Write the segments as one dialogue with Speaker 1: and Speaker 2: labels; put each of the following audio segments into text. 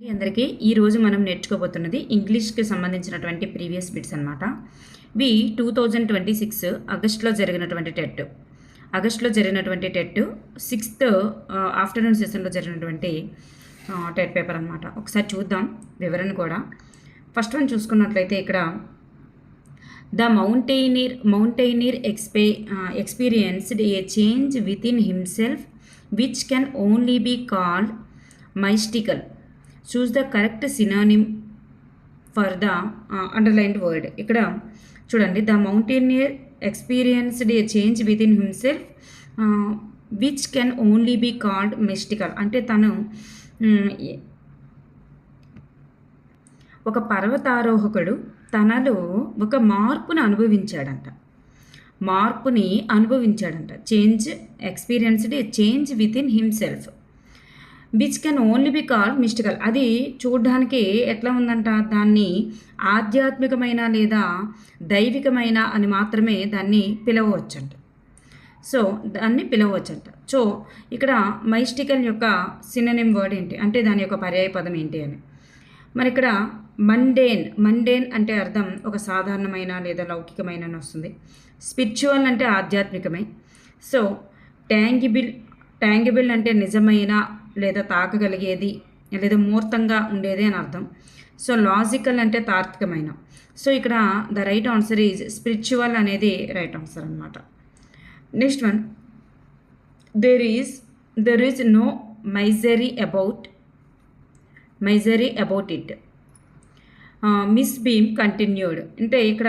Speaker 1: అందరికీ ఈరోజు మనం నేర్చుకోబోతున్నది ఇంగ్లీష్కి సంబంధించినటువంటి ప్రీవియస్ బిట్స్ అనమాట. ఇవి 2026 ఆగస్టులో జరిగినటువంటి టెట్ 6th ఆఫ్టర్నూన్ సెషన్లో జరిగినటువంటి టెట్ పేపర్ అనమాట. ఒకసారి చూద్దాం వివరణ కూడా. ఫస్ట్ వన్ చూసుకున్నట్లయితే ఇక్కడ the mountaineer experienced a change within himself which can only be called mystical. Choose the correct synonym for the underlined word. ఇక్కడ చూడండి, the mountaineer experienced a change within himself which can only be called mystical. అంటే తను ఒక పర్వతారోహకుడు తనలో ఒక మార్పుని అనుభవించాడంట. Change experienced a change within himself which can only be called mystical. అది చూడడానికి ఎట్లా ఉందంట, దాన్ని ఆధ్యాత్మికమైన లేదా దైవికమైన అని మాత్రమే దాన్ని పిలవచ్చంట. సో ఇక్కడ మైస్టికల్ యొక్క సినోనిమ్ వర్డ్ ఏంటి అంటే దాని యొక్క పర్యాయ పదం ఏంటి అని. మరి ఇక్కడ మండేన్ అంటే అర్థం ఒక సాధారణమైన లేదా లౌకికమైన అని వస్తుంది. స్పిరిచువల్ అంటే ఆధ్యాత్మికమే. సో ట్యాంగిబుల్ అంటే నిజమైన లేదా తాకగలిగేది లేదా మూర్తంగా ఉండేది అని అర్థం. సో లాజికల్ అంటే తార్కికమైన. సో ఇక్కడ the right answer is spiritual అనేది రైట్ ఆన్సర్ అనమాట. Next one, there is no misery about it. Miss Beam continued అంటే ఇక్కడ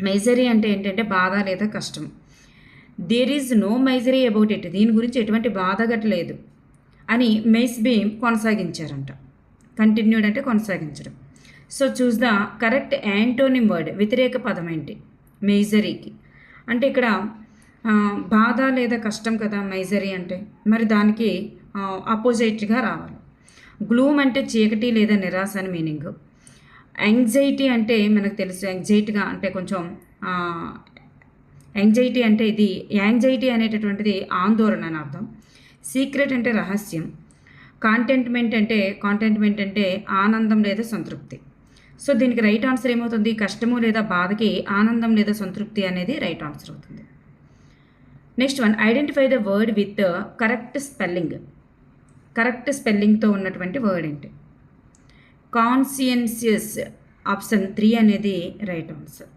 Speaker 1: మైజరీ అంటే ఏంటంటే బాధ లేదా కష్టం. There is no misery about it, దీని గురించి ఎటువంటి బాధ గట్లేదు అని మిస్ బీమ్ కొనసాగించారంట. కంటిన్యూడ్ అంటే కొనసాగించడం. So choose the correct antonym word. వ్యతిరేక పదం ఏంటి మైజరీకి అంటే ఇక్కడ బాధ లేదా కష్టం కదా మైజరీ అంటే, మరి దానికి ఆపోజిట్గా రావాలి. గ్లూమ్ అంటే చీకటి లేదా నిరాశ అని మీనింగ్. యాంగ్జైటీ అంటే మనకు తెలుసు, యాంగ్జైటీగా అంటే కొంచెం యాంగ్జైటీ అంటే ఇది యాంగ్జైటీ అనేటటువంటిది ఆందోళన అని అర్థం. సీక్రెట్ అంటే రహస్యం. కాంటెంట్మెంట్ అంటే ఆనందం లేదా సంతృప్తి. సో దీనికి రైట్ ఆన్సర్ ఏమవుతుంది, కష్టము లేదా బాధకి ఆనందం లేదా సంతృప్తి అనేది రైట్ ఆన్సర్ అవుతుంది. Next one, identify the word with correct స్పెల్లింగ్తో ఉన్నటువంటి వర్డ్ ఏంటి. కాన్షియన్షియస్ ఆప్షన్ 3 అనేది right answer.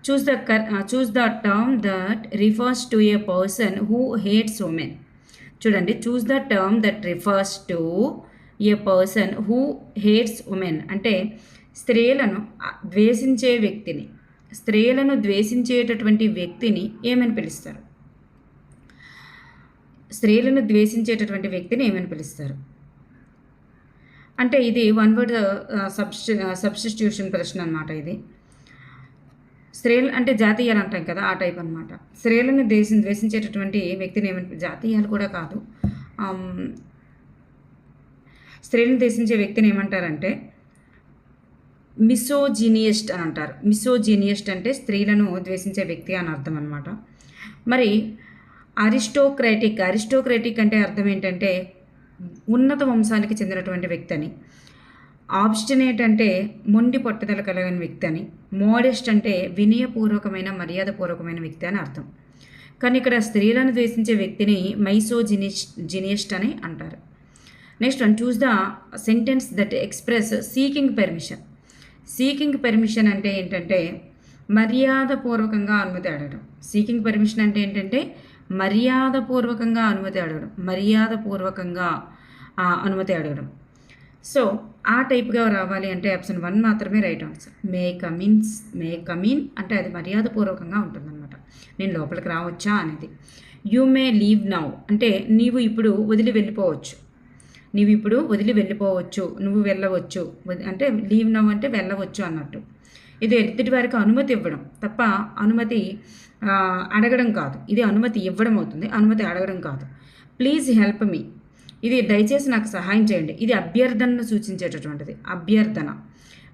Speaker 1: Choose the term that refers to a person who hates women. చూడండి, choose the term that refers to a person who hates women అంటే స్త్రీలను ద్వేషించేటటువంటి వ్యక్తిని ఏమని పిలుస్తారు. అంటే ఇది వన్ వర్డ్ సబ్స్టిట్యూషన్ ప్రశ్న అనమాట. ఇది స్త్రీలు అంటే జాతీయాలు అంటాం కదా, ఆ టైప్ అనమాట. స్త్రీలను ద్వేషించేటటువంటి వ్యక్తిని జాతీయాలు కూడా కాదు, స్త్రీలను ద్వేషించే వ్యక్తిని ఏమంటారంటే మిసోజినియస్ట్ అని అంటారు. మిసోజినియస్ట్ అంటే స్త్రీలను ద్వేషించే వ్యక్తి అని అర్థం అనమాట. మరి అరిస్టోక్రాటిక్ అంటే అర్థం ఏంటంటే ఉన్నత వంశానికి చెందినటువంటి వ్యక్తి అని. ఆబ్స్టినేట్ అంటే మొండి పట్టుదల కలిగిన వ్యక్తి అని. మోడెస్ట్ అంటే వినయపూర్వకమైన మర్యాదపూర్వకమైన వ్యక్తి అని అర్థం. కానీ ఇక్కడ స్త్రీలను ద్వేషించే వ్యక్తిని మైసోజినియస్ట్ అని అంటారు. Next one, choose the sentence that express seeking permission అంటే ఏంటంటే మర్యాదపూర్వకంగా అనుమతి అడగడం. సీకింగ్ పర్మిషన్ అంటే ఏంటంటే మర్యాదపూర్వకంగా అనుమతి అడగడం. సో ఆ టైప్గా రావాలి అంటే ఆప్షన్ 1 మాత్రమే రైట్ ఆన్సర్. మే కమిన్ అంటే అది మర్యాదపూర్వకంగా ఉంటుందన్నమాట. నేను లోపలికి రావచ్చా అనేది. యూ మే లీవ్ నౌ అంటే నీవు ఇప్పుడు వదిలి వెళ్ళిపోవచ్చు, నువ్వు వెళ్ళవచ్చు. అంటే లీవ్ నౌ అంటే వెళ్ళవచ్చు అన్నట్టు. ఇది ఎదుటి వారికి అనుమతి ఇవ్వడం తప్ప అనుమతి అడగడం కాదు. ఇది అనుమతి ఇవ్వడం అవుతుంది, అనుమతి అడగడం కాదు. ప్లీజ్ హెల్ప్ మీ, ఇది దయచేసి నాకు సహాయం చేయండి. ఇది అభ్యర్థనను సూచించేటటువంటిది, అభ్యర్థన.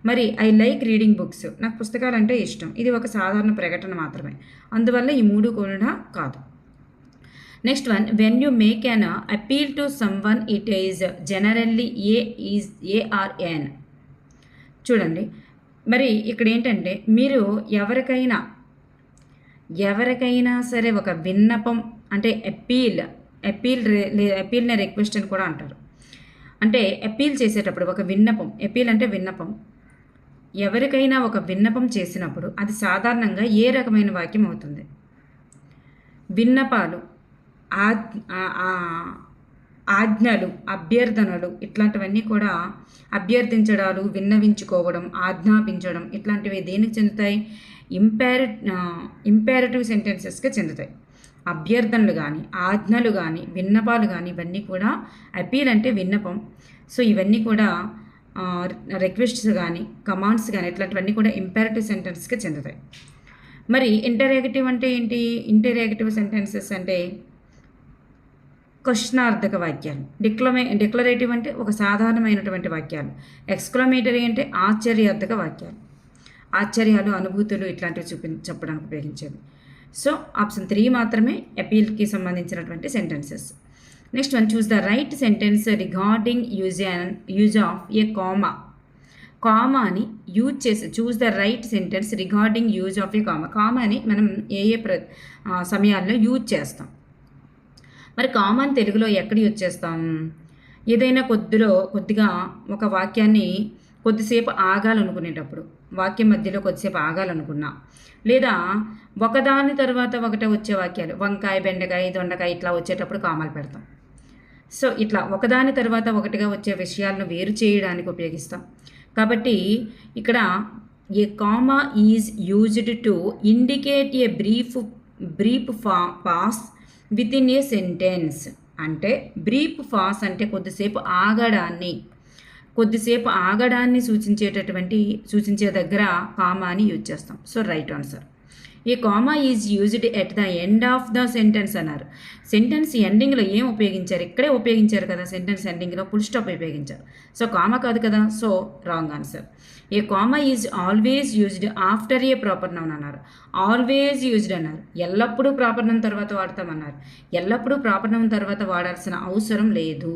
Speaker 1: మరి ఐ లైక్ రీడింగ్ బుక్స్, నాకు పుస్తకాలు అంటే ఇష్టం. ఇది ఒక సాధారణ ప్రకటన మాత్రమే, అందువల్ల ఈ 3 కూడా కాదు. Next one, when you make an appeal to someone it is generally ARN. చూడండి, మరి ఇక్కడ ఏంటంటే మీరు ఎవరికైనా సరే ఒక విన్నపం అంటే అపీల్ని రిక్వెస్ట్ అని కూడా అంటారు. అంటే అపీల్ చేసేటప్పుడు ఒక విన్నపం, అపీల్ అంటే విన్నపం, ఎవరికైనా ఒక విన్నపం చేసినప్పుడు అది సాధారణంగా ఏ రకమైన వాక్యం అవుతుంది? విన్నపాలు, ఆజ్ఞలు, అభ్యర్థనలు, ఇట్లాంటివన్నీ కూడా అభ్యర్థించడాలు, విన్నవించుకోవడం, ఆజ్ఞాపించడం, ఇట్లాంటివి దేనికి చెందుతాయి? ఇంపారేటివ్ సెంటెన్సెస్గా చెందుతాయి. అభ్యర్థనలు కానీ, ఆజ్ఞలు కానీ, విన్నపాలు కానీ ఇవన్నీ కూడా అపీల్ అంటే విన్నపం. సో ఇవన్నీ కూడా రిక్వెస్ట్స్ కానీ, కమాండ్స్ కానీ ఇట్లాంటివన్నీ కూడా ఇంపారేటివ్ సెంటెన్స్గా చెందుతాయి. మరి ఇంటరాగేటివ్ అంటే ఏంటి? ఇంటరాగేటివ్ సెంటెన్సెస్ అంటే క్వశ్చనార్థక వాక్యాలు. డిక్లరేటివ్ అంటే ఒక సాధారణమైనటువంటి వాక్యాలు. ఎక్స్క్లమేటరీ అంటే ఆశ్చర్యార్థక వాక్యాలు, ఆశ్చర్యాలు, అనుభూతులు ఇట్లాంటివి చెప్పడానికి ఉపయోగించేది. సో ఆప్షన్ 3 మాత్రమే అపీల్కి సంబంధించినటువంటి sentences. Next one, choose the right sentence regarding use of a కామాని యూజ్ చేసి choose the right sentence regarding use of a కామాని మనం ఏ సమయాల్లో యూజ్ చేస్తాం? మరి కామాని తెలుగులో ఎక్కడ యూజ్ చేస్తాం? ఏదైనా కొద్దిగా ఒక వాక్యాన్ని కొద్దిసేపు ఆగాలనుకునేటప్పుడు, వాక్యం మధ్యలో కొద్దిసేపు ఆగాలనుకున్నా, లేదా ఒకదాని తర్వాత ఒకటే వచ్చే వాక్యాలు, వంకాయ, బెండకాయ, దొండకాయ ఇట్లా వచ్చేటప్పుడు కామాలు పెడతాం. సో ఇట్లా ఒకదాని తర్వాత ఒకటిగా వచ్చే విషయాలను వేరు చేయడానికి ఉపయోగిస్తాం. కాబట్టి ఇక్కడ a comma is used to indicate a brief pause within a sentence. అంటే బ్రీఫ్ పాస్ అంటే కొద్దిసేపు ఆగడాన్ని సూచించే దగ్గర కామాని యూజ్ చేస్తాం. So right answer. A comma is used at the end of the sentence అన్నారు. సెంటెన్స్ ఎండింగ్లో ఏం ఉపయోగించారు? ఇక్కడే ఉపయోగించారు కదా, సెంటెన్స్ ఎండింగ్లో ఫుల్ స్టాప్ ఉపయోగించారు. సో కామా కాదు కదా, so wrong answer. A comma is always used after a proper noun అన్నారు. ఆల్వేస్ యూజ్డ్ అన్నారు. ఎల్లప్పుడూ ప్రాపర్ నౌన్ తర్వాత వాడతామన్నారు. ఎల్లప్పుడూ ప్రాపర్ నౌన్ తర్వాత వాడాల్సిన అవసరం లేదు.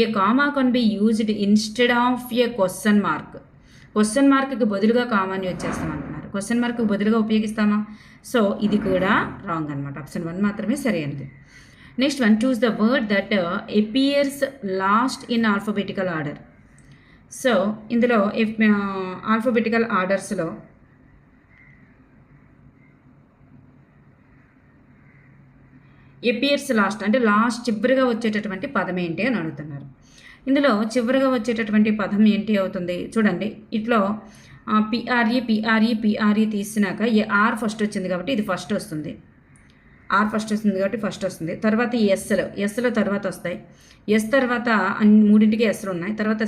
Speaker 1: A comma can be used instead of a question మార్క్కి బదులుగా కామాని యూజ్ చేస్తామంటున్నారు. క్వశ్చన్ మార్క్కి బదులుగా ఉపయోగిస్తామా? సో ఇది కూడా రాంగ్ అనమాట. ఆప్షన్ 1 మాత్రమే సరైనది. Next one, choose the word that appears last in alphabetical order. So ఇందులో ఆల్ఫాబెటికల్ ఆర్డర్స్లో అపియర్స్ లాస్ట్ అంటే లాస్ట్ చివరిగా వచ్చేటటువంటి పదం ఏంటి అని అడుగుతున్నారు. ఇందులో చివరిగా వచ్చేటటువంటి పదం ఏంటి అవుతుంది? చూడండి, ఇట్లో పిఆర్ఈ తీసినాక ఆర్ ఫస్ట్ వచ్చింది కాబట్టి ఇది ఫస్ట్ వస్తుంది. ఆర్ ఫస్ట్ వస్తుంది. తర్వాత ఎస్లో తర్వాత వస్తాయి. ఎస్ తర్వాత మూడింటికి ఎస్లు ఉన్నాయి. తర్వాత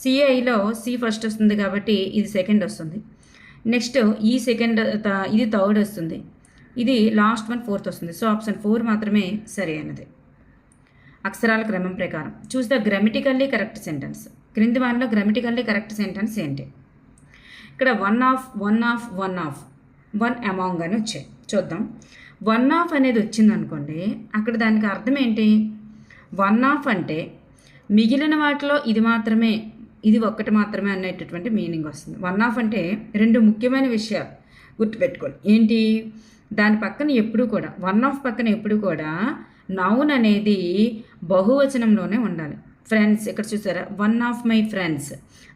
Speaker 1: సిఐలో సి ఫస్ట్ వస్తుంది కాబట్టి ఇది సెకండ్ వస్తుంది. నెక్స్ట్ ఇది థర్డ్ వస్తుంది. ఇది లాస్ట్ వన్ ఫోర్త్ వస్తుంది. సో ఆప్షన్ 4 మాత్రమే సరి అయినది. అక్షరాల క్రమం ప్రకారం choose the grammatically correct sentence. క్రింది వారిలో గ్రామటికల్లీ కరెక్ట్ సెంటెన్స్ ఏంటి? ఇక్కడ వన్ అమాంగ్ అని వచ్చాయి. చూద్దాం. వన్ ఆఫ్ అనేది వచ్చిందనుకోండి, అక్కడ దానికి అర్థం ఏంటి? వన్ ఆఫ్ అంటే మిగిలిన వాటిలో ఇది ఒక్కటి మాత్రమే అనేటటువంటి మీనింగ్ వస్తుంది. వన్ ఆఫ్ అంటే 2 ముఖ్యమైన విషయాలు గుర్తుపెట్టుకోవాలి. ఏంటి? దాని పక్కన ఎప్పుడు కూడా వన్ ఆఫ్ పక్కన ఎప్పుడు కూడా నౌన్ అనేది బహువచనంలోనే ఉండాలి. ఫ్రెండ్స్, ఇక్కడ చూసారా, వన్ ఆఫ్ మై ఫ్రెండ్స్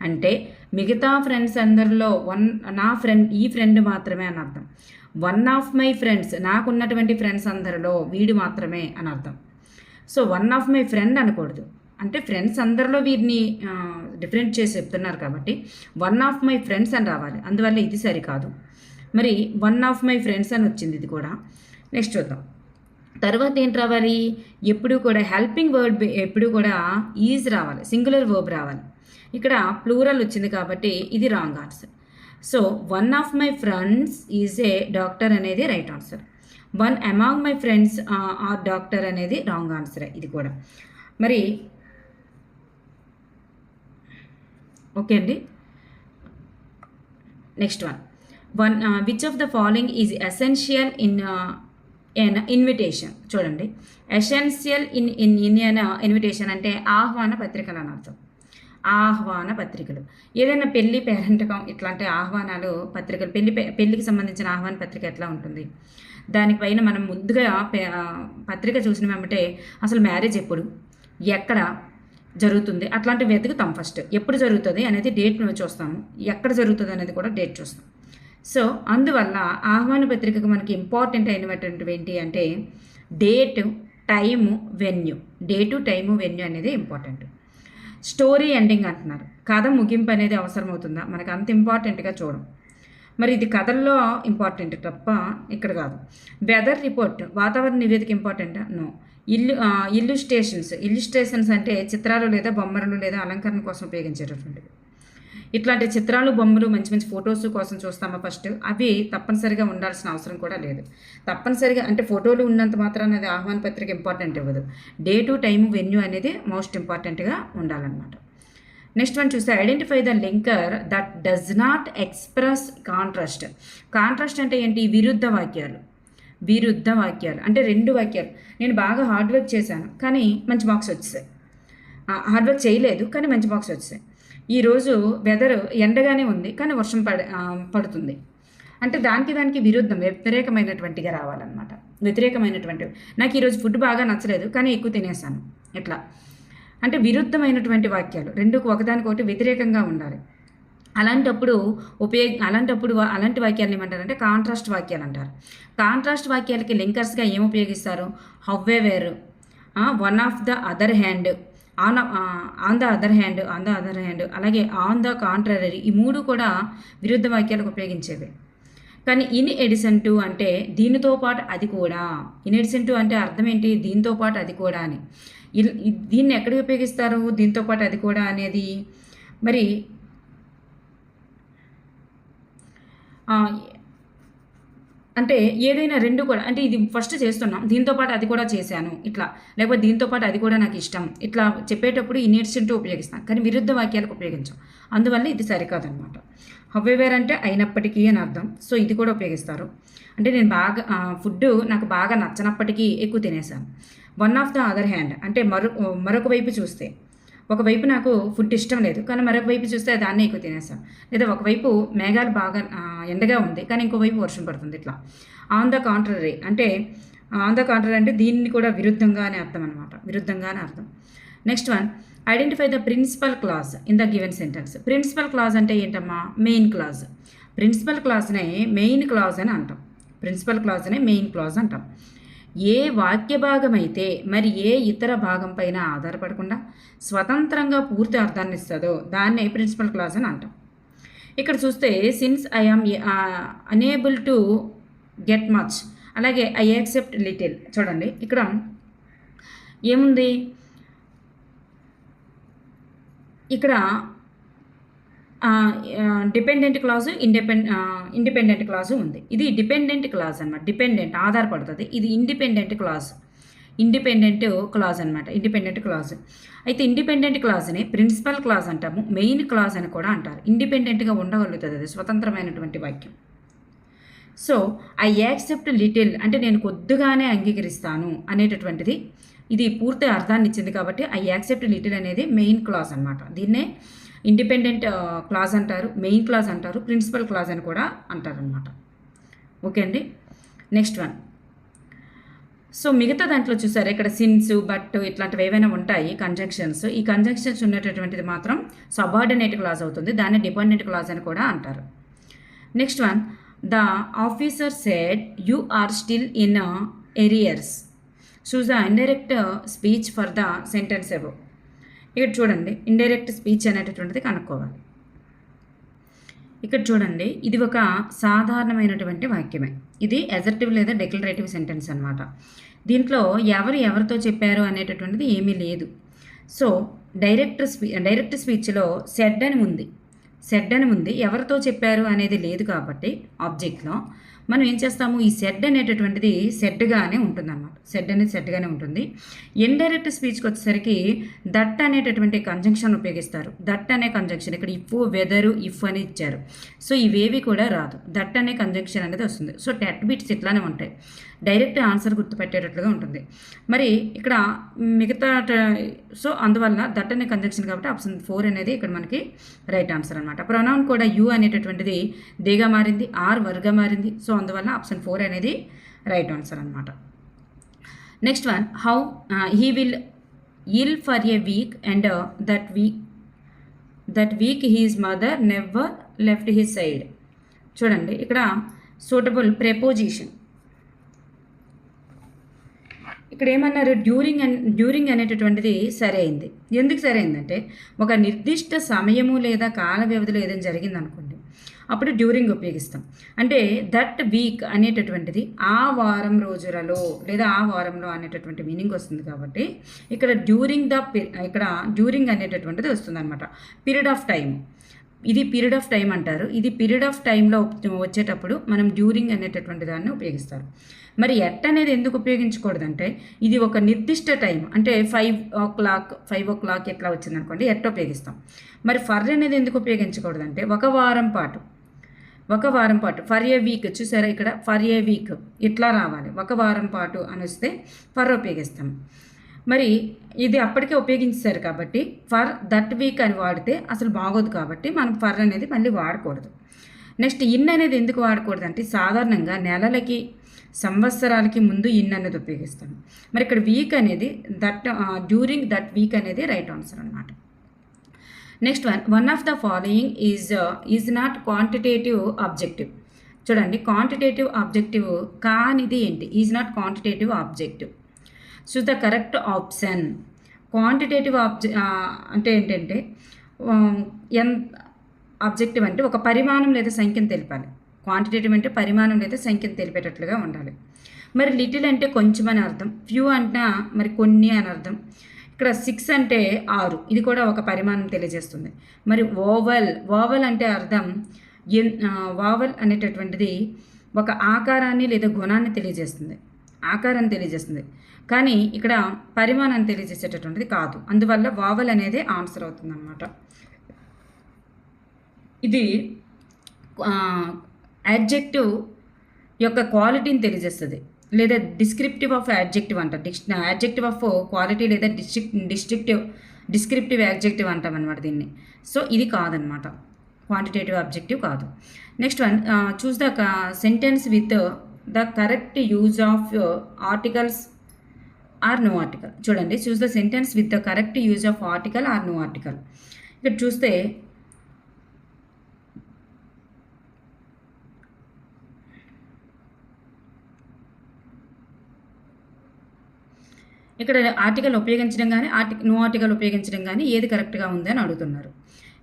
Speaker 1: అంటే మిగతా ఫ్రెండ్స్ అందరిలో ఈ ఫ్రెండ్ మాత్రమే అని అర్థం. వన్ ఆఫ్ మై ఫ్రెండ్స్, నాకున్నటువంటి ఫ్రెండ్స్ అందరిలో వీడు మాత్రమే అని అర్థం. So one of my friend అనకూడదు. అంటే ఫ్రెండ్స్ అందరిలో వీరిని డిఫరెంట్ చేసి చెప్తున్నారు కాబట్టి వన్ ఆఫ్ మై ఫ్రెండ్స్ అని రావాలి. అందువల్ల ఇది సరికాదు. మరి వన్ ఆఫ్ మై ఫ్రెండ్స్ అని వచ్చింది ఇది కూడా. నెక్స్ట్ చూద్దాం. తర్వాత ఏంటి రావాలి? ఎప్పుడు కూడా హెల్పింగ్ వర్డ్ ఎప్పుడు కూడా ఈజ్ రావాలి, సింగులర్ వర్బ్ రావాలి. ఇక్కడ ప్లూరల్ వచ్చింది కాబట్టి ఇది wrong answer. So one of my friends is a doctor అనేది right answer. One among my friends are doctor అనేది రాంగ్ ఆన్సరే ఇది కూడా. మరి ఓకే అండి. Next one which of the following is essential an invitation. చూడండి, ఎసెన్షియల్ ఇన్ ఎన్ ఇన్విటేషన్ అంటే ఆహ్వాన పత్రికలు అని అర్థం. ఆహ్వాన పత్రికలు, ఏదైనా పెళ్లి, పేరంటకం ఇట్లాంటి ఆహ్వానాలు పత్రికలు, పెళ్లికి సంబంధించిన ఆహ్వాన పత్రిక ఎట్లా ఉంటుంది, దానిపైన మనం ముందుగా పత్రిక చూసిన వెంబటే అసలు మ్యారేజ్ ఎప్పుడు, ఎక్కడ జరుగుతుంది అట్లాంటివి వెతుకుతాం. ఫస్ట్ ఎప్పుడు జరుగుతుంది అనేది డేట్ చూస్తాము, ఎక్కడ జరుగుతుంది అనేది కూడా డేట్ చూస్తాం. సో అందువల్ల ఆహ్వాన పత్రికకు మనకి ఇంపార్టెంట్ అయినటువంటివి ఏంటి అంటే date, time, venue. Date, time, venue అనేది ఇంపార్టెంట్. స్టోరీ ఎండింగ్ అంటున్నారు, కథ ముగింపు అనేది అవసరమవుతుందా, మనకు అంత ఇంపార్టెంట్గా చూడం. మరి ఇది కథల్లో ఇంపార్టెంట్ తప్ప ఇక్కడ కాదు. వెదర్ రిపోర్ట్, వాతావరణ నివేదిక ఇంపార్టెంట్? నో. ఇల్లుస్ట్రేషన్స్ అంటే చిత్రాలు లేదా బొమ్మలు లేదా అలంకరణ కోసం ఉపయోగించేటటువంటివి. ఇట్లాంటి చిత్రాలు, బొమ్మలు, మంచి మంచి ఫొటోస్ కోసం చూస్తామా ఫస్ట్, అవి తప్పనిసరిగా ఉండాల్సిన అవసరం కూడా లేదు. తప్పనిసరిగా అంటే ఫోటోలు ఉన్నంత మాత్రాన అది ఆహ్వాన పత్రిక ఇంపార్టెంట్ ఇవ్వదు. డేటు, టైము, వెన్యూ అనేది మోస్ట్ ఇంపార్టెంట్గా ఉండాలన్నమాట. నెక్స్ట్ వన్ చూస్తే identify the linker that does not express contrast. Contrast అంటే ఏంటి? విరుద్ధ వాక్యాలు. విరుద్ధ వాక్యాలు అంటే రెండు వాక్యాలు, నేను బాగా హార్డ్ వర్క్ చేశాను కానీ మంచి మార్క్స్ వచ్చాయి, హార్డ్ వర్క్ చేయలేదు కానీ మంచి మార్క్స్ వచ్చాయి. ఈరోజు వెదర్ ఎండగానే ఉంది కానీ వర్షం పడుతుంది అంటే దానికి విరుద్ధం, వ్యతిరేకమైనటువంటిగా రావాలన్నమాట. వ్యతిరేకమైనటువంటివి, నాకు ఈరోజు ఫుడ్ బాగా నచ్చలేదు కానీ ఎక్కువ తినేసాను, ఇట్లా అంటే విరుద్ధమైనటువంటి వాక్యాలు, రెండుకు ఒకదానికొకటి వ్యతిరేకంగా ఉండాలి. అలాంటప్పుడు అలాంటి వాక్యాలను ఏమంటారంటే కాంట్రాస్ట్ వాక్యాలు అంటారు. కాంట్రాస్ట్ వాక్యాలకి లింకర్స్గా ఏం ఉపయోగిస్తారు? However, one of the other hand, on the other hand, అలాగే ఆన్ ద కాంట్రరీ. ఈ మూడు కూడా విరుద్ధ వాక్యాలకు ఉపయోగించేవి. కానీ ఇన్ ఎడిషన్ టు అంటే దీనితో పాటు అది కూడా. ఇన్ ఎడిషన్ టు అంటే అర్థం ఏంటి? దీంతో పాటు అది కూడా అని. దీన్ని ఎక్కడికి ఉపయోగిస్తారు దీంతో పాటు అది కూడా అనేది? మరి అంటే ఏదైనా రెండు కూడా, అంటే ఇది ఫస్ట్ చేస్తున్నాం, దీంతో పాటు అది కూడా చేశాను ఇట్లా, లేకపోతే దీంతో పాటు అది కూడా నాకు ఇష్టం, ఇట్లా చెప్పేటప్పుడు ఇన్ఎడిషన్ టు ఉపయోగిస్తాం కానీ విరుద్ధ వాక్యాలకు ఉపయోగించాం. అందువల్ల ఇది సరికాదనమాట. హౌవెవర్ అంటే అయినప్పటికీ అని అర్థం. సో ఇది కూడా ఉపయోగిస్తారు. అంటే నేను ఫుడ్ నాకు బాగా నచ్చనప్పటికీ ఎక్కువ తినేసాను. One of the other hand అంటే మరొక వైపు చూస్తే, ఒకవైపు నాకు ఫుడ్ ఇష్టం లేదు కానీ మరొక వైపు చూస్తే దాన్నే ఎక్కువ తినేస్తాను. లేదా ఒకవైపు మేఘాలు బాగా ఎండగా ఉంది కానీ ఇంకోవైపు వర్షం పడుతుంది, ఇట్లా. ఆన్ ద కాంట్రరీ అంటే దీన్ని కూడా విరుద్ధంగా అని అర్థం అనమాట, విరుద్ధంగా అని అర్థం. Next one, identify the principal clause in the given sentence. Principal clause అంటే ఏంటమ్మా? Main clause. ప్రిన్సిపల్ క్లాజ్నే మెయిన్ క్లాజ్ అని అంటాం. ప్రిన్సిపల్ క్లాజ్నే మెయిన్ క్లాజ్ అంటాం. ఏ వాక్య భాగం అయితే మరి ఏ ఇతర భాగం పైన ఆధారపడకుండా స్వతంత్రంగా పూర్తి అర్థాన్ని ఇస్తుందో దాన్నే ప్రిన్సిపల్ క్లాజ్ అని అంటాం. ఇక్కడ చూస్తే since I am unable to get much, అలాగే ఐ యాక్సెప్ట్ లిటిల్. చూడండి ఇక్కడ ఏముంది, ఇక్కడ డిపెండెంట్ క్లాజు, ఇండిపెండెంట్ క్లాజు ఉంది. ఇది డిపెండెంట్ క్లాజ్ అనమాట, డిపెండెంట్ ఆధారపడుతుంది. ఇది ఇండిపెండెంట్ క్లాజ్ అనమాట, ఇండిపెండెంట్ క్లాజ్. అయితే ఇండిపెండెంట్ క్లాజ్ని ప్రిన్సిపల్ క్లాజ్ అంటాము, మెయిన్ క్లాజ్ అని కూడా అంటారు. ఇండిపెండెంట్గా ఉండగలుగుతుంది, అది స్వతంత్రమైనటువంటి వాక్యం. సో ఐ యాక్సెప్ట్ లిటిల్ అంటే నేను కొద్దిగానే అంగీకరిస్తాను అనేటటువంటిది, ఇది పూర్తి అర్థాన్ని ఇచ్చింది కాబట్టి ఐ యాక్సెప్ట్ లిటిల్ అనేది మెయిన్ క్లాజ్ అనమాట. దీన్నే ఇండిపెండెంట్ క్లాజ్ అంటారు, మెయిన్ క్లాజ్ అంటారు, ప్రిన్సిపల్ క్లాజ్ అని కూడా అంటారు అనమాట. ఓకే అండి. నెక్స్ట్ వన్, సో మిగతా దాంట్లో చూసారు ఇక్కడ సిన్స్, బట్ ఇట్లాంటివి ఏవైనా ఉంటాయి కంజంక్షన్స్. ఈ కంజంక్షన్స్ ఉన్నటువంటిది మాత్రం సబార్డినేట్ క్లాజ్ అవుతుంది, దాన్ని డిపెండెంట్ క్లాజ్ అని కూడా అంటారు. Next one, the officer said you are still in arrears. Choose the indirect speech for the sentence above. ఇక్కడ చూడండి, ఇండైరెక్ట్ స్పీచ్ అనేటటువంటిది కనుక్కోవాలి. ఇక్కడ చూడండి, ఇది ఒక సాధారణమైనటువంటి వాక్యమే. ఇది అసర్టివ్ లేదా డిక్లరేటివ్ సెంటెన్స్ అనమాట. దీంట్లో ఎవరితో చెప్పారు అనేటటువంటిది ఏమీ లేదు. సో డైరెక్ట్ స్పీచ్లో సెడ్ అని ఉంది, ఎవరితో చెప్పారు అనేది లేదు కాబట్టి ఆబ్జెక్ట్లో మనం ఏం చేస్తాము, ఈ సెడ్ అనేటటువంటిది సెడ్గానే ఉంటుంది అన్నమాట. సెడ్ అనేది సెడ్గానే ఉంటుంది. ఇండైరెక్ట్ స్పీచ్కి వచ్చేసరికి దట్ అనేటటువంటి కంజంక్షన్ ఉపయోగిస్తారు. దట్ అనే కంజంక్షన్ ఇక్కడ వెదరు ఇఫ్ అని ఇచ్చారు. సో ఇవేవి కూడా రాదు, దట్ అనే కంజంక్షన్ అనేది వస్తుంది. సో టెట్ బిట్స్ ఇట్లానే ఉంటాయి. డైరెక్ట్ ఆన్సర్ గుర్తుపెట్టేటట్లుగా ఉంటుంది. మరి ఇక్కడ మిగతా సో అందువల్ల దట్ అనే కంజంక్షన్ కాబట్టి ఆప్షన్ 4 అనేది ఇక్కడ మనకి రైట్ ఆన్సర్ అనమాట. ప్రొనౌన్ కూడా యూ అనేటటువంటిది దేగా మారింది, ఆర్ వర్గా మారింది. సో అందువల్ల ఆప్షన్ 4 అనేది రైట్ ఆన్సర్ అనమాట. Next one, how he will ill for a week and that week his mother never left his side. చూడండి ఇక్కడ సూటబుల్ ప్రెపోజిషన్. ఇక్కడ ఏమన్నారు, డ్యూరింగ్ అనేటటువంటిది సరైంది. ఎందుకు సరైందంటే ఒక నిర్దిష్ట సమయము లేదా కాల వ్యవధిలో ఏదైనా జరిగింది అనుకోండి, అప్పుడు డ్యూరింగ్ ఉపయోగిస్తాం. అంటే దట్ వీక్ అనేటటువంటిది ఆ వారం రోజులలో లేదా ఆ వారంలో అనేటటువంటి మీనింగ్ వస్తుంది కాబట్టి ఇక్కడ డ్యూరింగ్ అనేటటువంటిది వస్తుంది అనమాట. పీరియడ్ ఆఫ్ టైం, ఇది పీరియడ్ ఆఫ్ టైం అంటారు. ఇది పీరియడ్ ఆఫ్ టైంలో వచ్చేటప్పుడు మనం డ్యూరింగ్ అనేటటువంటి దాన్ని ఉపయోగిస్తారు. మరి ఎట్ అనేది ఎందుకు ఉపయోగించకూడదంటే ఇది ఒక నిర్దిష్ట టైం, అంటే 5 o'clock ఎట్లా వచ్చింది అనుకోండి, ఎట్ ఉపయోగిస్తాం. మరి ఫర్ అనేది ఎందుకు ఉపయోగించకూడదంటే ఒక వారం పాటు ఫర్ ఏ వీక్, చూసారా ఇక్కడ ఫర్ ఏ వీక్ ఇట్లా రావాలి. ఒక వారం పాటు అని వస్తే ఫర్ ఉపయోగిస్తాం. మరి ఇది అప్పటికే ఉపయోగించారు కాబట్టి ఫర్ దట్ వీక్ అని వాడితే అసలు బాగోదు కాబట్టి మనం ఫర్ అనేది మళ్ళీ వాడకూడదు. నెక్స్ట్ ఇన్ అనేది ఎందుకు వాడకూడదు అంటే సాధారణంగా నెలలకి సంవత్సరాలకి ముందు ఇన్ అనేది ఉపయోగిస్తాం. మరి ఇక్కడ వీక్ అనేది డ్యూరింగ్ దట్ వీక్ అనేది రైట్ ఆన్సర్ అనమాట. Next one of the following is not quantitative objective. చూడండి క్వాంటిటేటివ్ ఆబ్జెక్టివ్ కానిది ఏంటి, is not quantitative objective. So the correct option quantitative అంటే ఏంటంటే ఆబ్జెక్టివ్ అంటే ఒక పరిమాణం లేదా సంఖ్యను తెలిపాలి. క్వాంటిటేటివ్ అంటే పరిమాణం లేదా సంఖ్యను తెలిపేటట్లుగా ఉండాలి. మరి లిటిల్ అంటే కొంచెం అని అర్థం, ఫ్యూ అంటే మరి కొన్ని అని అర్థం. ఇక్కడ 6 అంటే 6, ఇది కూడా ఒక పరిమాణం తెలియజేస్తుంది. మరి ఓవల్ అంటే అర్థం వావల్ అనేటటువంటిది ఒక ఆకారాన్ని లేదా గుణాన్ని తెలియజేస్తుంది, ఆకారాన్ని తెలియజేస్తుంది. కానీ ఇక్కడ పరిమాణాన్ని తెలియజేసేటటువంటిది కాదు. అందువల్ల వావల్ అనేది ఆన్సర్ అవుతుంది అన్నమాట. ఇది యాడ్జెక్టివ్ యొక్క క్వాలిటీని తెలియజేస్తుంది లేదా డిస్క్రిప్టివ్ ఆఫ్ యాడ్జెక్టివ్ అంటారు. యాడ్జెక్టివ్ ఆఫ్ క్వాలిటీ లేదా డిస్క్రిప్టివ్ యాడ్జెక్టివ్ అంటాం అనమాట దీన్ని. సో ఇది కాదనమాట, క్వాంటిటేటివ్ ఆబ్జెక్టివ్ కాదు. Next one, choose the sentence with the correct use of articles or no article. చూడండి choose the sentence with the correct use of article or no article. ఇక్కడ చూస్తే ఇక్కడ ఆర్టికల్ ఉపయోగించడం కానీ నో ఆర్టికల్ ఉపయోగించడం కానీ ఏది కరెక్ట్గా ఉంది అని అడుగుతున్నారు.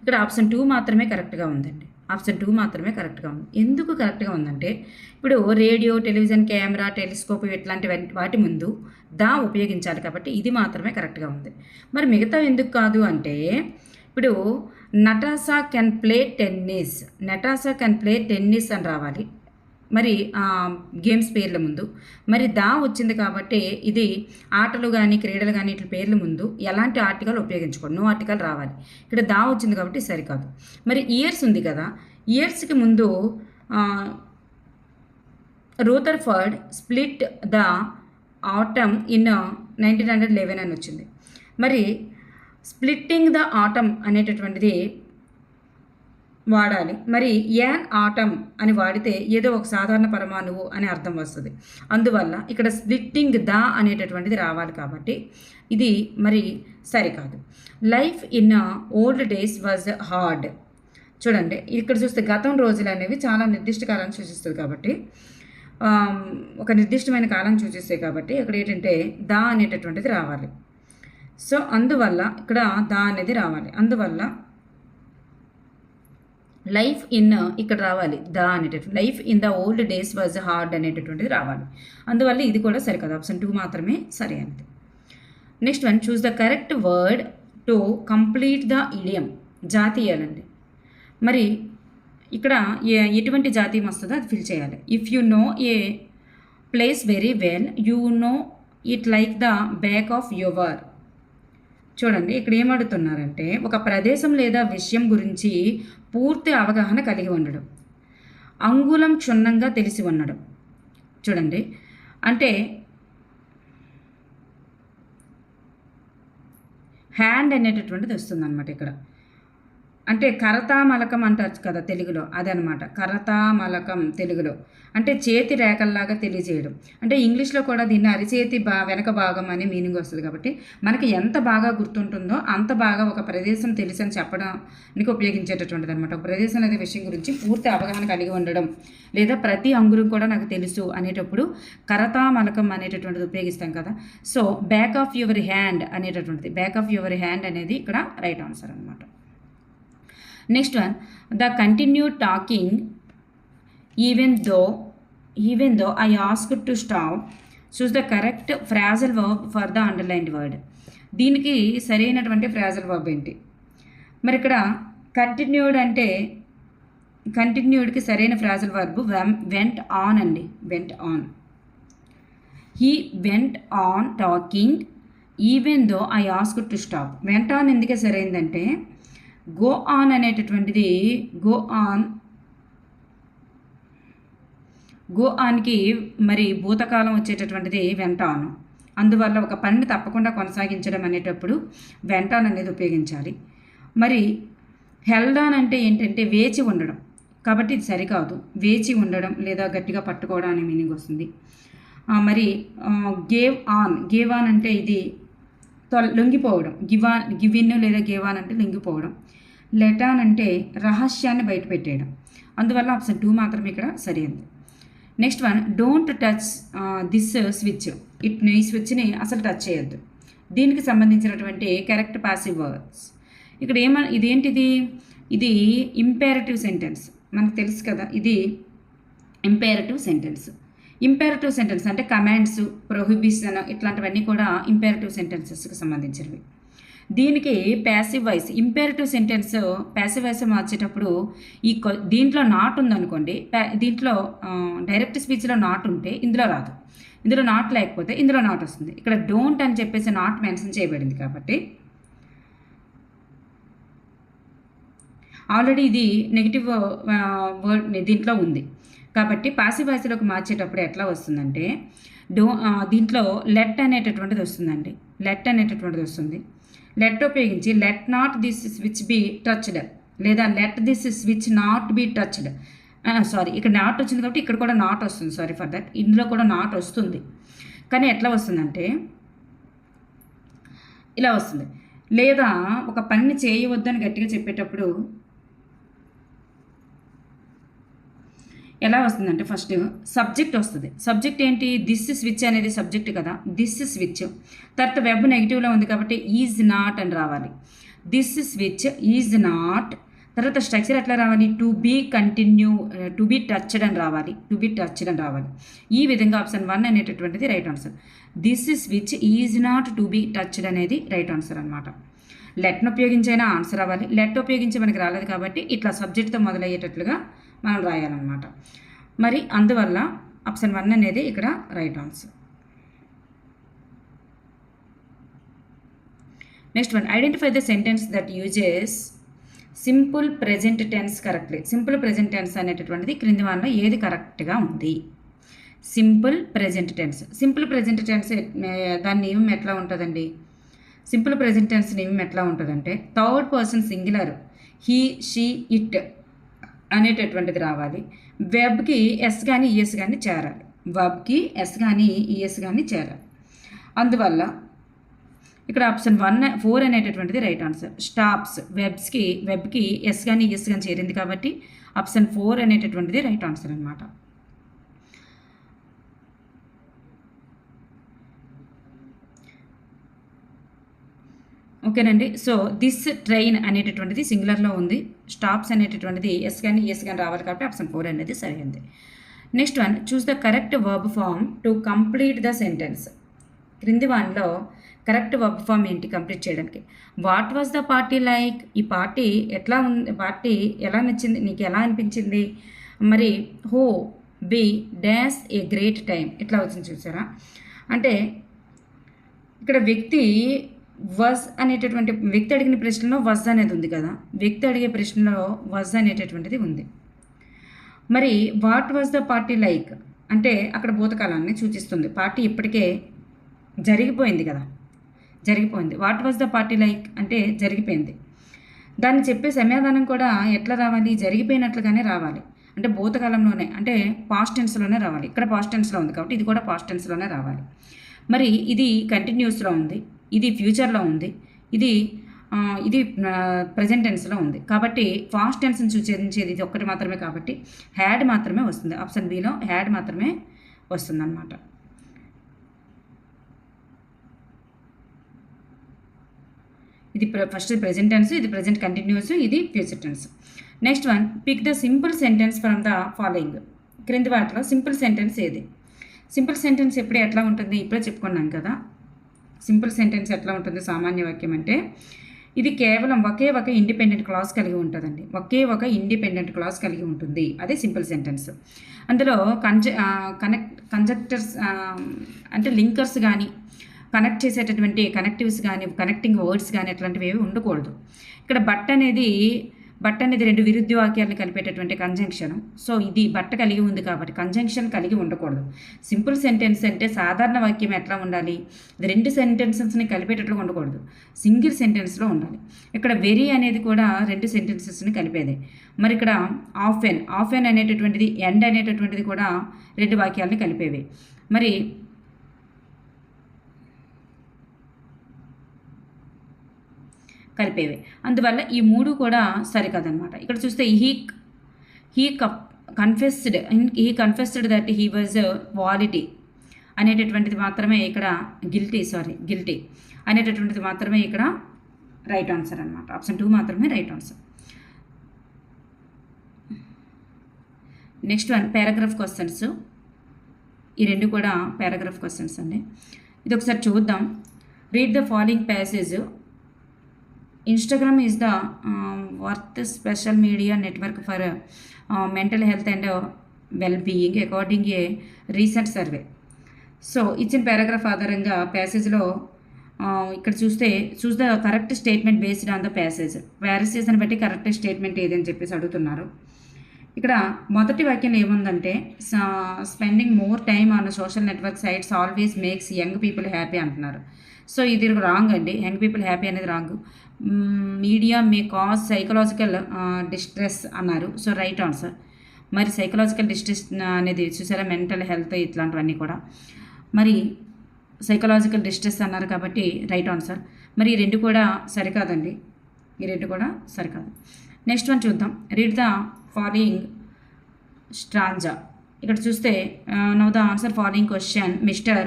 Speaker 1: ఇక్కడ ఆప్షన్ 2 మాత్రమే కరెక్ట్గా ఉందండి. ఆప్షన్ 2 మాత్రమే కరెక్ట్గా ఉంది. ఎందుకు కరెక్ట్గా ఉందంటే ఇప్పుడు రేడియో, టెలివిజన్, కెమెరా, టెలిస్కోప్ ఇట్లాంటి వాటి ముందు దా ఉపయోగించాలి కాబట్టి ఇది మాత్రమే కరెక్ట్గా ఉంది. మరి మిగతా ఎందుకు కాదు అంటే ఇప్పుడు నటాషా కెన్ ప్లే టెన్నిస్ అని రావాలి మరి గేమ్స్ పేర్ల ముందు. మరి దా వచ్చింది కాబట్టి ఇది ఆటలు కానీ క్రీడలు కానీ ఇట్ల పేర్ల ముందు ఎలాంటి ఆర్టికల్ ఉపయోగించుకోండి, నో ఆర్టికల్ రావాలి. ఇక్కడ దా వచ్చింది కాబట్టి సరికాదు. మరి ఇయర్స్ ఉంది కదా, ఇయర్స్కి ముందు Rutherford split the atom in 1911 అని వచ్చింది. మరి స్ప్లిట్టింగ్ ద ఆటమ్ అనేటటువంటిది వాడాలి. మరి యాన్ ఆటమ్ అని వాడితే ఏదో ఒక సాధారణ పరమాణువు అనే అర్థం వస్తుంది. అందువల్ల ఇక్కడ స్ప్లిట్టింగ్ ద అనేటటువంటిది రావాలి కాబట్టి ఇది మరి సరికాదు. Life in old days was hard. చూడండి ఇక్కడ చూస్తే గతం రోజులు అనేవి చాలా నిర్దిష్ట కాలాన్ని సూచిస్తుంది కాబట్టి ఒక నిర్దిష్టమైన కాలాన్ని సూచిస్తాయి కాబట్టి ఇక్కడ ఏంటంటే దా అనేటటువంటిది రావాలి. సో అందువల్ల ఇక్కడ దా అనేది రావాలి. అందువల్ల లైఫ్ ఇన్ ఇక్కడ రావాలి దా అనేటటువంటి, life in the old days was hard అనేటటువంటిది రావాలి. అందువల్ల ఇది కూడా సరికాదు, ఆప్షన్ 2 మాత్రమే సరి అనేది. Next one, choose the correct word to complete the idiom. జాతీయాలండి. మరి ఇక్కడ ఎటువంటి జాతీయం వస్తుందో అది ఫిల్ చేయాలి. If you know a place very well you know it like the back of your. చూడండి ఇక్కడ ఏమడుతున్నారంటే ఒక ప్రదేశం లేదా విషయం గురించి పూర్తి అవగాహన కలిగి ఉండడం, అంగుళం క్షుణ్ణంగా తెలిసి ఉండడం. చూడండి అంటే హ్యాండ్ అనేటటువంటిది వస్తుందన్నమాట ఇక్కడ. అంటే కరతామలకం అంటారు కదా తెలుగులో, అదనమాట కరతామలకం తెలుగులో. అంటే చేతి రేఖల్లాగా తెలియజేయడం. అంటే ఇంగ్లీష్లో కూడా దీన్ని అరిచేతి వెనక భాగం అనే మీనింగ్ వస్తుంది. కాబట్టి మనకి ఎంత బాగా గుర్తుంటుందో అంత బాగా ఒక ప్రదేశం తెలుసని చెప్పడానికి ఉపయోగించేటటువంటిది అనమాట. ఒక ప్రదేశం అనే విషయం గురించి పూర్తి అవగాహన కలిగి ఉండడం, లేదా ప్రతి అంగుళం కూడా నాకు తెలుసు అనేటప్పుడు కరతామలకం అనేటటువంటిది ఉపయోగిస్తాం కదా. So back of your hand అనేటటువంటిది, బ్యాక్ ఆఫ్ యువర్ హ్యాండ్ అనేది ఇక్కడ రైట్ ఆన్సర్ అనమాట. Next one, the continued talking even though I asked to stop. Choose the correct phrasal verb for the underlined word. దీనికి సరైనటువంటి phrasal verb ఏంటి? మరి ఇక్కడ continued అంటే కంటిన్యూడ్కి సరైన phrasal verb went on అండి. went on. He went on talking even though I asked to stop. went on ఎందుకే సరైందంటే go on అనేటటువంటిది గో ఆన్కి మరి భూతకాలం వచ్చేటటువంటిది వెంట ఆన్. అందువల్ల ఒక పనిని తప్పకుండా కొనసాగించడం అనేటప్పుడు వెంట ఆన్ అనేది ఉపయోగించాలి. మరి హెల్డ్ ఆన్ అంటే ఏంటంటే వేచి ఉండడం, కాబట్టి ఇది సరికాదు. వేచి ఉండడం లేదా గట్టిగా పట్టుకోవడం అనే మీనింగ్ వస్తుంది. మరి గేవ్ ఆన్ అంటే ఇది లొంగిపోవడం. గివ్ ఇన్ లేదా గేవ్ ఆన్ అంటే లొంగిపోవడం. లెట్ ఆన్ అంటే రహస్యాన్ని బయటపెట్టేయడం. అందువల్ల ఆప్షన్ 2 మాత్రమే ఇక్కడ సరైనది. Next one, don't touch this switch. ఈ స్విచ్ని అసలు టచ్ చేయొద్దు. దీనికి సంబంధించినటువంటి కరెక్ట్ పాసివ్ వర్డ్స్ ఇక్కడ ఇదేంటిది? ఇది ఇంపేరటివ్ సెంటెన్స్. మనకు తెలుసు కదా, ఇది ఇంపేరటివ్ సెంటెన్స్. ఇంపేరటివ్ సెంటెన్స్ అంటే కమాండ్స్, ప్రొహిబిషన్ ఇట్లాంటివన్నీ కూడా ఇంపేరటివ్ సెంటెన్సెస్కి సంబంధించినవి. దీనికి passive voice, imperative sentence passive voice మార్చేటప్పుడు దీంట్లో నాట్ ఉందనుకోండి, దీంట్లో డైరెక్ట్ స్పీచ్లో నాట్ ఉంటే ఇందులో రాదు, ఇందులో నాట్ లేకపోతే ఇందులో నాట్ వస్తుంది. ఇక్కడ డోంట్ అని చెప్పేసి నాట్ మెన్షన్ చేయబడింది కాబట్టి ఆల్రెడీ ఇది నెగిటివ్ వర్డ్ దీంట్లో ఉంది. కాబట్టి పాసివ్ వాయిస్లోకి మార్చేటప్పుడు ఎట్లా వస్తుందంటే దీంట్లో లెట్ అనేటటువంటిది వస్తుందండి. లెట్ అనేటటువంటిది వస్తుంది. లెట్ ఉపయోగించి let not this switch be touched లేదా let this switch not be touched. Sorry, ఇక్కడ నాట్ వచ్చింది కాబట్టి ఇక్కడ కూడా నాట్ వస్తుంది. Sorry for that. ఇందులో కూడా నాట్ వస్తుంది. కానీ ఎట్లా వస్తుందంటే ఇలా వస్తుంది. లేదా ఒక పనిని చేయవద్దని గట్టిగా చెప్పేటప్పుడు ఎలా వస్తుందంటే ఫస్ట్ సబ్జెక్ట్ వస్తుంది. సబ్జెక్ట్ ఏంటి? దిస్ స్విచ్ అనేది సబ్జెక్ట్ కదా, దిస్ స్విచ్. తర్వాత వెబ్ నెగిటివ్లో ఉంది కాబట్టి ఈజ్ నాట్ అని రావాలి. This switch is not. తర్వాత స్ట్రక్చర్ ఎట్లా రావాలి? టు బీ టచ్డ్ అని రావాలి. టు బీ టచ్డ్ అని రావాలి. ఈ విధంగా ఆప్షన్ 1 అనేటటువంటిది right answer. This switch is not to be touched అనేది రైట్ ఆన్సర్ అనమాట. లెట్ను ఉపయోగించైనా ఆన్సర్ అవ్వాలి. లెట్ ఉపయోగించి మనకి రాలేదు కాబట్టి ఇట్లా సబ్జెక్ట్తో మొదలయ్యేటట్లుగా మనం రాయాలన్నమాట. మరి అందువల్ల ఆప్షన్ 1 అనేది ఇక్కడ right answer. Next one, identify the sentence that uses simple present tense correctly. Simple present tense అనేటటువంటిది క్రింది వాటిలో ఏది కరెక్ట్గా ఉంది? Simple present tense. Simple present tense దాని నియమం ఎట్లా ఉంటుందండి? సింపుల్ ప్రెజెంట్ టెన్స్ నియమం ఎట్లా ఉంటుందంటే third person singular he, she, it అనేటటువంటిది రావాలి. వెబ్కి ఎస్ కానీ ఈఎస్ కానీ చేరాలి. వెబ్కి ఎస్ కానీ ఈఎస్ కానీ చేరాలి. అందువల్ల ఇక్కడ ఆప్షన్ 4 అనేటటువంటిది రైట్ ఆన్సర్. స్టాప్స్ వెబ్కి ఎస్ కానీ ఈఎస్ కానీ చేరింది కాబట్టి ఆప్షన్ 4 అనేటటువంటిది రైట్ ఆన్సర్ అనమాట. ఓకేనండి. సో దిస్ ట్రైన్ అనేటటువంటిది సింగులర్లో ఉంది. స్టాప్స్ అనేటటువంటిది ఎస్ కానీ ఈఎస్ కానీ రావాలి కాబట్టి ఆప్షన్ 4 అనేది సరైనది. Next one, choose the correct verb form to complete the sentence. క్రింది వాన్లో కరెక్ట్ వర్బ్ ఫామ్ ఏంటి కంప్లీట్ చేయడానికి? What was the party like. ఈ పార్టీ ఎట్లా ఉంది? పార్టీ ఎలా నచ్చింది? నీకు ఎలా అనిపించింది? మరి హో be dash a great time ఇట్లా వచ్చింది చూసారా? అంటే ఇక్కడ వ్యక్తి వజ్ అనేటటువంటి వ్యక్తి అడిగిన ప్రశ్నలో వజ్ అనేది ఉంది కదా, వ్యక్తి అడిగే ప్రశ్నలో వజ్ అనేటటువంటిది ఉంది. మరి what was the party like అంటే అక్కడ భూతకాలాన్ని సూచిస్తుంది. పార్టీ ఇప్పటికే జరిగిపోయింది కదా, జరిగిపోయింది. What was the party like అంటే జరిగిపోయింది. దాన్ని చెప్పే సమాధానం కూడా ఎట్లా రావాలి, జరిగిపోయినట్లుగానే రావాలి. అంటే భూతకాలంలోనే, అంటే పాస్ట్ టెన్స్లోనే రావాలి. ఇక్కడ పాస్ట్ టెన్స్లో ఉంది కాబట్టి ఇది కూడా పాస్ట్ టెన్స్లోనే రావాలి. మరి ఇది కంటిన్యూస్లో ఉంది, ఇది ఫ్యూచర్లో ఉంది, ఇది ప్రజెంట్ టెన్స్లో ఉంది. కాబట్టి ఫాస్ట్ టెన్స్ని సూచించేది ఇది ఒక్కటి మాత్రమే, కాబట్టి హ్యాడ్ మాత్రమే వస్తుంది. ఆప్షన్ బిలో హ్యాడ్ మాత్రమే వస్తుందన్నమాట. ఇది ఫస్ట్ ప్రెజెంట్ టెన్స్, ఇది ప్రెజెంట్ కంటిన్యూస్, ఇది future tense. Next one, pick the simple sentence from the following. క్రింది వాటిలో సింపుల్ సెంటెన్స్ ఏది? సింపుల్ సెంటెన్స్ ఎప్పుడు ఎట్లా ఉంటుంది, ఇప్పుడే చెప్పుకున్నాం కదా. సింపుల్ సెంటెన్స్ ఎట్లా ఉంటుంది, సామాన్య వాక్యం అంటే ఇది కేవలం ఒకే ఒక ఇండిపెండెంట్ క్లాస్ కలిగి ఉంటుందండి. ఒకే ఒక ఇండిపెండెంట్ క్లాస్ కలిగి ఉంటుంది, అదే సింపుల్ సెంటెన్స్. అందులో కంజక్టర్స్ అంటే లింకర్స్ కానీ, కనెక్ట్ చేసేటటువంటి కనెక్టివ్స్ కానీ, కనెక్టింగ్ వర్డ్స్ కానీ అట్లాంటివి ఏవి ఉండకూడదు. ఇక్కడ బట్ అనేది రెండు విరుద్ధ వాక్యాలను కలిపేటటువంటి కంజంక్షన్. సో ఇది బట్ట కలిగి ఉంది కాబట్టి కంజంక్షన్ కలిగి ఉండకూడదు. సింపుల్ సెంటెన్స్ అంటే సాధారణ వాక్యం ఎట్లా ఉండాలి, అది రెండు సెంటెన్సెస్ని కలిపేటట్లుగా ఉండకూడదు, సింగిల్ సెంటెన్స్లో ఉండాలి. ఇక్కడ వెరీ అనేది కూడా రెండు సెంటెన్సెస్ని కలిపేదే. మరి ఇక్కడ ఆఫెన్ అనేటటువంటిది, ఎండ్ అనేటటువంటిది కూడా రెండు వాక్యాలని కలిపేవి. మరి కలిపేవి. అందువల్ల ఈ మూడు కూడా సరికాదనమాట. ఇక్కడ చూస్తే he confessed that he was వాలిటీ అనేటటువంటిది మాత్రమే ఇక్కడ గిల్టీ అనేటటువంటిది మాత్రమే ఇక్కడ రైట్ ఆన్సర్ అనమాట. ఆప్షన్ 2 మాత్రమే right answer. Next one, paragraph questions. ఈ రెండు కూడా పారాగ్రాఫ్ క్వశ్చన్స్ అండి. ఇది ఒకసారి చూద్దాం. Read the following passage. Instagram is the worth special media network for mental health and well-being according a recent survey. So ఇచ్చిన పారాగ్రాఫ్ ఆధారంగా ప్యాసేజ్లో ఇక్కడ choose the correct statement based on the ప్యాసేజ్ని బట్టి కరెక్ట్ స్టేట్మెంట్ ఏదని చెప్పేసి అడుగుతున్నారు. ఇక్కడ మొదటి వాక్యం ఏముందంటే, spending more time on social network sites always makes young people happy అంటున్నారు. సో ఇది రాంగ్ అండి. యంగ్ పీపుల్ హ్యాపీ అనేది wrong. Media may cause psychological distress అన్నారు. So right answer. మరి సైకలాజికల్ డిస్ట్రెస్ అనేది చూసారా, మెంటల్ హెల్త్ ఇట్లాంటివన్నీ కూడా. మరి సైకలాజికల్ డిస్ట్రెస్ అన్నారు కాబట్టి రైట్ ఆన్సర్. మరి ఈ రెండు కూడా సరికాదండి, ఈ రెండు కూడా సరికాదు. నెక్స్ట్ వన్ చూద్దాం. Read the following Strandja. ఇక్కడ చూస్తే now the answer following question. Mister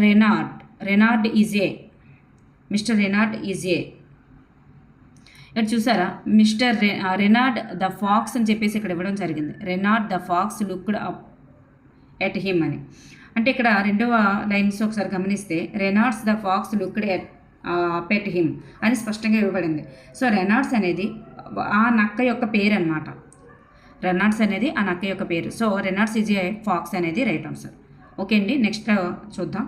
Speaker 1: Renard is a. ఇక్కడ చూసారా, మిస్టర్ రెనార్డ్ ద ఫాక్స్ అని చెప్పేసి ఇక్కడ ఇవ్వడం జరిగింది. Renard the fox looked up at him అని. అంటే ఇక్కడ రెండవ లైన్స్ ఒకసారి గమనిస్తే Renard's the fox looked at him అని స్పష్టంగా ఇవ్వబడింది. సో రెనార్డ్స్ అనేది ఆ నక్క యొక్క పేరు అనమాట. రెనార్డ్స్ అనేది ఆ నక్క యొక్క పేరు. సో రెనార్డ్స్ ఈజ్ ఏ ఫాక్స్ అనేది రైట్ ఆన్సర్. ఓకే అండి, నెక్స్ట్ చూద్దాం.